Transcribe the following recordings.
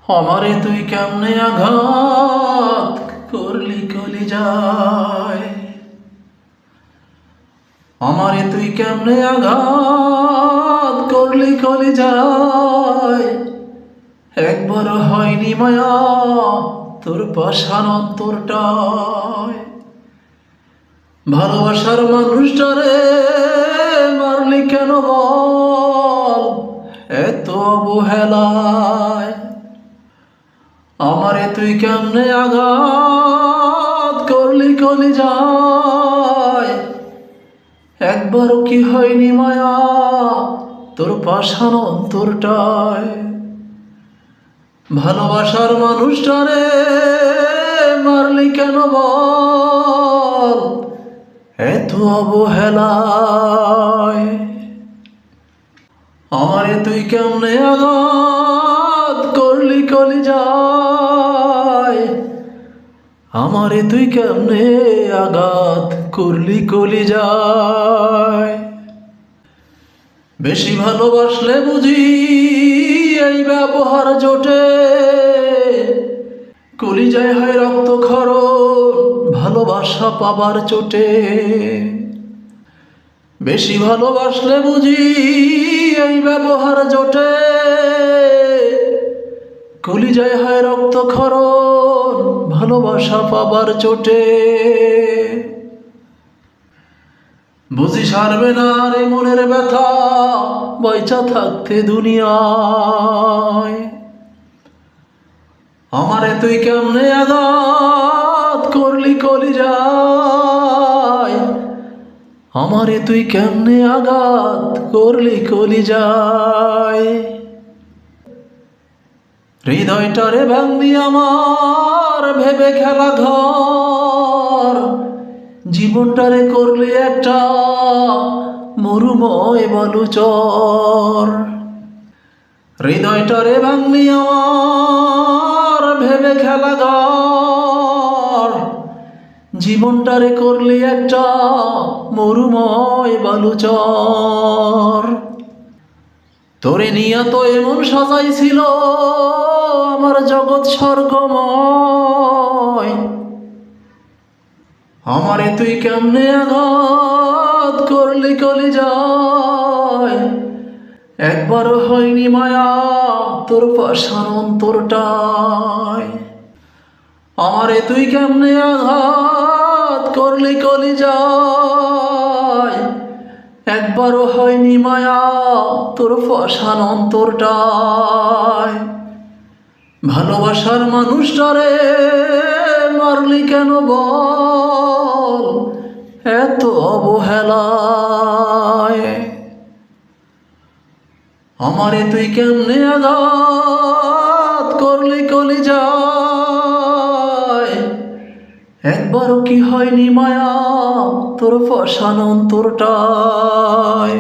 আমারে তুই কেমনে আঘাত করলি কলিজায়। আমারে তুই কেমনে আঘাত করলি কলিজায়। একবার হয়নি মায়া তোর পাষাণ অন্তরটায়। ভালোবাসার মানুষটারে মারলি কেন বল এত অবহেলায়। আমারে তুই কেমনে আঘাত করলি কলিজায়। একবারও কি হয়নি মায়া তোর পাষাণ অন্তরটায়। ভালোবাসার মানুষটারে মারলি কেন বল এত অবহেলায়। আমারে তুই কেমনে আঘাত করলি কলিজায়। আমারে তুই কেমনে আঘাত করলি কলিজায়। বেশি ভালোবাসলে বুঝি এই ব্যবহার জোটে। কলিজায় হয় রক্তক্ষরণ ভালোবাসা পাবার চোটে। বেশি ভালোবাসলে বুঝি এই ব্যবহার জোটে। কলিজায় হয় রক্তক্ষরণ ভালোবাসা পাবার চোটে। বুঝি সারবে না রে মনের ব্যথা বাইচা থাকতে দুনিয়ায়। আমারে তুই কেমনে আঘাত করলি কলিজায়। আমারে তুই কেমনে আঘাত করলি কলিজায়। হৃদয়টারে ভাঙলি আমার ভেবে খেলা ঘর। জীবনটারে করলি একটা মরুময় বালুচর। হৃদয়টারে ভাঙলি আমার ভেবে খেলা ঘর। জীবনটারে করলি একটা মরুময় বালুচর। তোরে নিয়া তো এমন সাজাইছিল আমার জগৎ স্বর্গময়। আমারে তুই কেমনে আঘাত করলি কলিজায়। একবারও হয়নি মায়া তোর পাষাণ অন্তরটায়। আমারে তুই কেমনে আঘাত করলি কলিজায়। একবারও হয়নি মায়া তোর পাষাণ অন্তরটায়। ভালোবাসার মানুষটারে মারলি কেন বল এত অবহেলায়। আমারে তুই কেমনে আঘাত করলি কলিজায়। একবারও কি হয়নি মায়া তোর পাষাণ অন্তরটায়।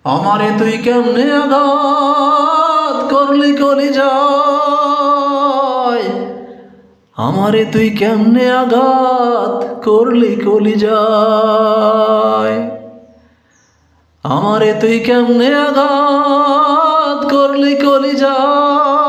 আমারে তুই কেমনে আঘাত করলি কলিজায়। আমারে তুই কেমনে আঘাত করলি কলিজায়। আমারে তুই কেমনে আঘাত করলি কলিজায়।